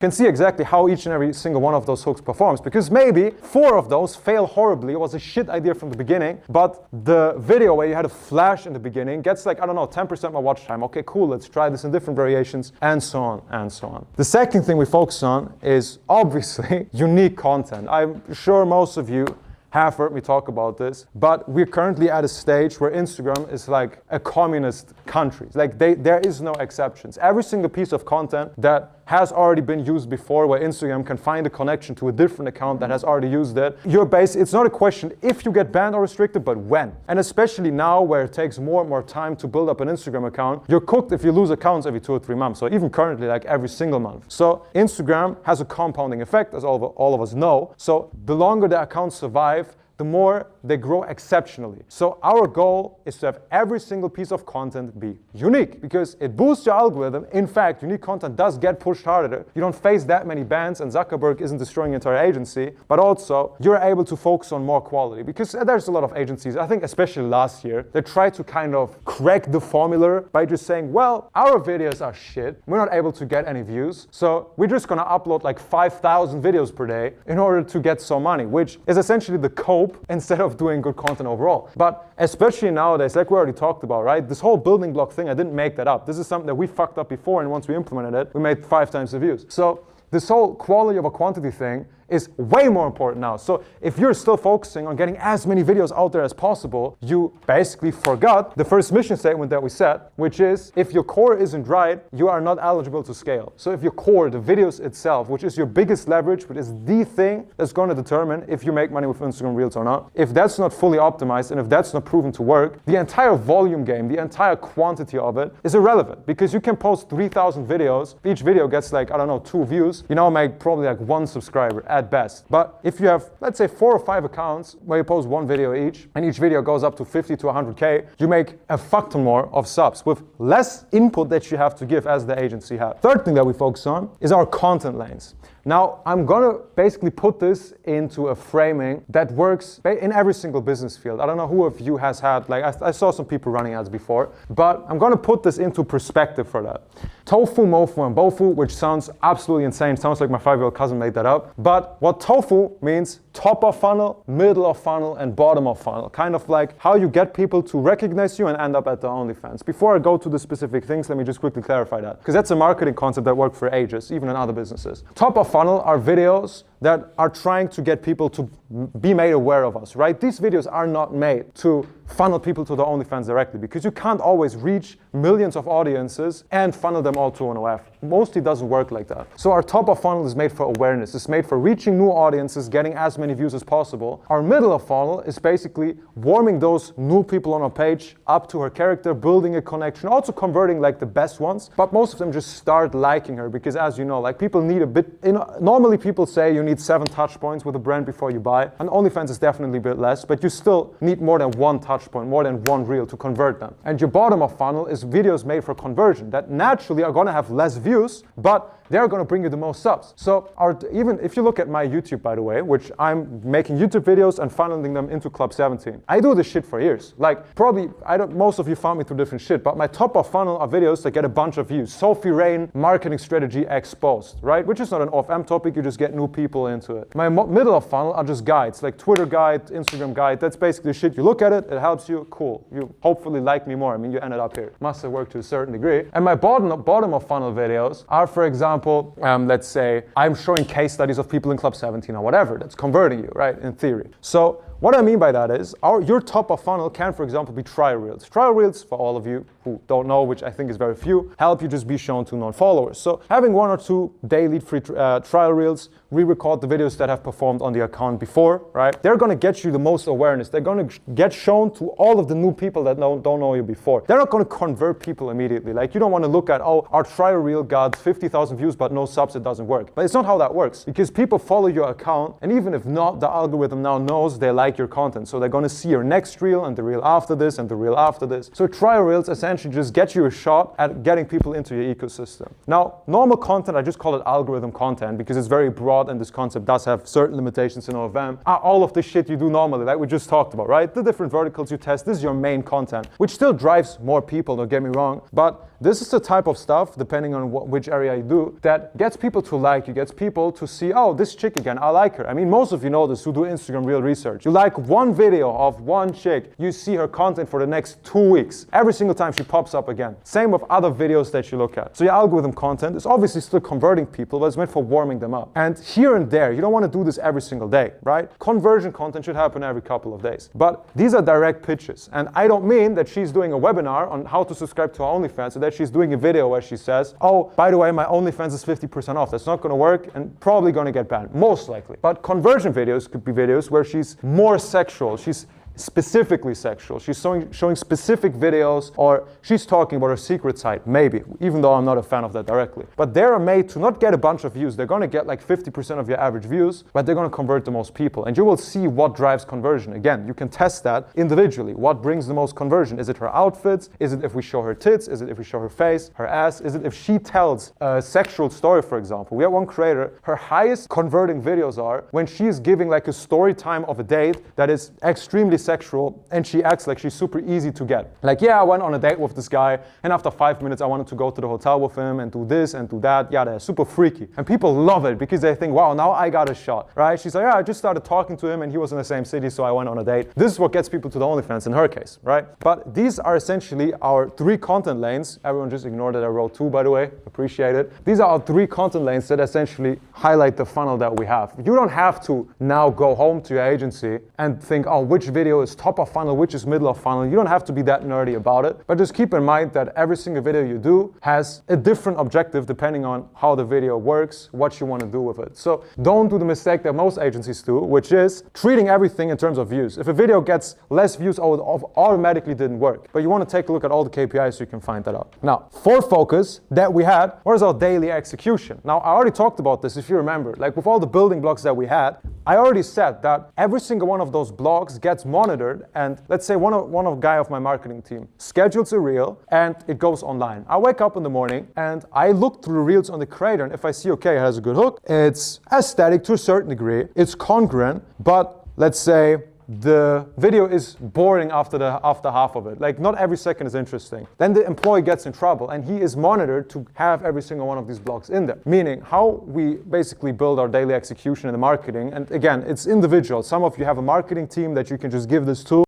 can see exactly how each and every single one of those hooks performs, because maybe 4 of those fail horribly. It was a shit idea from the beginning, but the video where you had a flash in the beginning gets like, I don't know, 10% more watch time. Okay, cool, let's try this in different variations, and so on and so on. The second thing we focus on is obviously unique content. I'm sure most of you have heard me talk about this, but we're currently at a stage where Instagram is like a communist country. Like there is no exceptions. Every single piece of content that has already been used before, where Instagram can find a connection to a different account that has already used it, it's not a question if you get banned or restricted, but when. And especially now where it takes more and more time to build up an Instagram account, you're cooked if you lose accounts every 2 or 3 months. So even currently, like every single month. So Instagram has a compounding effect, as all of us know. So the longer the accounts survive, the more they grow exceptionally. So our goal is to have every single piece of content be unique, because it boosts your algorithm. In fact, unique content does get pushed harder. You don't face that many bans, and Zuckerberg isn't destroying your entire agency, but also you're able to focus on more quality, because there's a lot of agencies, I think especially last year, that try to kind of crack the formula by just saying, well, our videos are shit, we're not able to get any views, so we're just gonna upload like 5,000 videos per day in order to get some money, which is essentially the cope instead of doing good content overall. But especially nowadays, like we already talked about, right? This whole building block thing, I didn't make that up. This is something that we fucked up before, and once we implemented it, we made 5 times the views. So this whole quality over quantity thing is way more important now. So if you're still focusing on getting as many videos out there as possible, you basically forgot the first mission statement that we set, which is if your core isn't right, you are not eligible to scale. So if your core, the videos itself, which is your biggest leverage, which is the thing that's going to determine if you make money with Instagram Reels or not, if that's not fully optimized and if that's not proven to work, the entire volume game, the entire quantity of it is irrelevant, because you can post 3,000 videos, each video gets like, I don't know, 2 views, you now make probably like 1 subscriber at best. But if you have, let's say, 4 or 5 accounts where you post 1 video each, and each video goes up to 50 to 100K, you make a fuck ton more of subs with less input that you have to give as the agency has. Third thing that we focus on is our content lanes. Now, I'm gonna basically put this into a framing that works in every single business field. I don't know who of you has had, like, I saw some people running ads before, but I'm gonna put this into perspective for that. Tofu, mofu, and bofu, which sounds absolutely insane. Sounds like my 5-year-old cousin made that up. But what tofu means, top of funnel, middle of funnel, and bottom of funnel. Kind of like how you get people to recognize you and end up at the OnlyFans. Before I go to the specific things, let me just quickly clarify that, because that's a marketing concept that worked for ages, even in other businesses. Top of funnel are videos that are trying to get people to be made aware of us, right? These videos are not made to funnel people to the OnlyFans directly, because you can't always reach millions of audiences and funnel them all to an OF. Mostly doesn't work like that. So our top of funnel is made for awareness. It's made for reaching new audiences, getting as many views as possible. Our middle of funnel is basically warming those new people on our page up to her character, building a connection, also converting like the best ones. But most of them just start liking her, because as you know, like people need a bit, normally people say you need 7 touch points with a brand before you buy. And OnlyFans is definitely a bit less, but you still need more than 1 touch point, more than 1 reel to convert them. And your bottom of funnel is videos made for conversion that naturally are gonna have less views, but they're gonna bring you the most subs. So even if you look at my YouTube, by the way, which I'm making YouTube videos and funneling them into Club 17. I do this shit for years. Like probably, most of you found me through different shit, but my top of funnel are videos that get a bunch of views. Sophie Rain, marketing strategy exposed, right? Which is not an OFM topic, you just get new people into it. My middle of funnel are just guides, like Twitter guide, Instagram guide. That's basically shit. You look at it, it helps you, cool. You hopefully like me more. I mean, you ended up here. Must have worked to a certain degree. And my bottom of funnel videos are, for example, let's say I'm showing case studies of people in Club 17 or whatever that's converting you, right, in theory. So what I mean by that is your top of funnel can, for example, be trial reels. Trial reels, for all of you who don't know, which I think is very few, help you just be shown to non-followers. So having 1 or 2 daily free trial reels, re-record the videos that have performed on the account before, right? They're gonna get you the most awareness. They're gonna get shown to all of the new people that don't know you before. They're not gonna convert people immediately. Like you don't wanna look at, oh, our trial reel got 50,000 views but no subs, it doesn't work. But it's not how that works, because people follow your account, and even if not, the algorithm now knows they like like your content. So they're going to see your next reel and the reel after this and the reel after this. So trial reels essentially just get you a shot at getting people into your ecosystem. Now, normal content, I just call it algorithm content because it's very broad and this concept does have certain limitations in OFM. All of the shit you do normally, like we just talked about, right? The different verticals you test, this is your main content, which still drives more people, don't get me wrong, but this is the type of stuff, depending on which area you do, that gets people to like you, gets people to see, oh, this chick again, I like her. I mean, most of you know this who do Instagram real research. You like one video of one chick, you see her content for the next 2 weeks. Every single time she pops up again. Same with other videos that you look at. So your algorithm content is obviously still converting people, but it's meant for warming them up. And here and there, you don't want to do this every single day, right? Conversion content should happen every couple of days. But these are direct pitches. And I don't mean that she's doing a webinar on how to subscribe to her OnlyFans, so that she's doing a video where she says, oh, by the way, my OnlyFans is 50% off. That's not going to work and probably going to get banned, most likely. But conversion videos could be videos where she's more sexual. She's specifically sexual. She's showing specific videos, or she's talking about her secret side, maybe, even though I'm not a fan of that directly. But they're made to not get a bunch of views. They're going to get like 50% of your average views, but they're going to convert the most people. And you will see what drives conversion. Again, you can test that individually. What brings the most conversion? Is it her outfits? Is it if we show her tits? Is it if we show her face, her ass? Is it if she tells a sexual story, for example? We have one creator, her highest converting videos are when she's giving like a story time of a date that is extremely sexual, and she acts like she's super easy to get. Like, yeah, I went on a date with this guy, and after 5 minutes I wanted to go to the hotel with him and do this and do that. Yeah, they're super freaky. And people love it because they think, wow, now I got a shot, right? She's like, yeah, I just started talking to him and he was in the same city, so I went on a date. This is what gets people to the OnlyFans in her case, right? But these are essentially our 3 content lanes. Everyone just ignore that I wrote 2, by the way. Appreciate it. These are our 3 content lanes that essentially highlight the funnel that we have. You don't have to now go home to your agency and think, oh, which video is top of funnel, which is middle of funnel. You don't have to be that nerdy about it, but just keep in mind that every single video you do has a different objective depending on how the video works, what you want to do with it. So don't do the mistake that most agencies do, which is treating everything in terms of views. If a video gets less views, oh, it automatically didn't work. But you want to take a look at all the KPIs so you can find that out. Now, 4th focus that we had was our daily execution. Now, I already talked about this, if you remember, like with all the building blocks that we had, I already said that every single one of those blocks gets monitored, and let's say one guy of my marketing team schedules a reel and it goes online. I wake up in the morning and I look through the reels on the creator, and if I see, okay, it has a good hook, it's aesthetic to a certain degree, it's congruent, but let's say the video is boring after half of it. Like, not every second is interesting. Then the employee gets in trouble and he is monitored to have every single one of these blocks in there. Meaning how we basically build our daily execution in the marketing. And again, it's individual. Some of you have a marketing team that you can just give this to.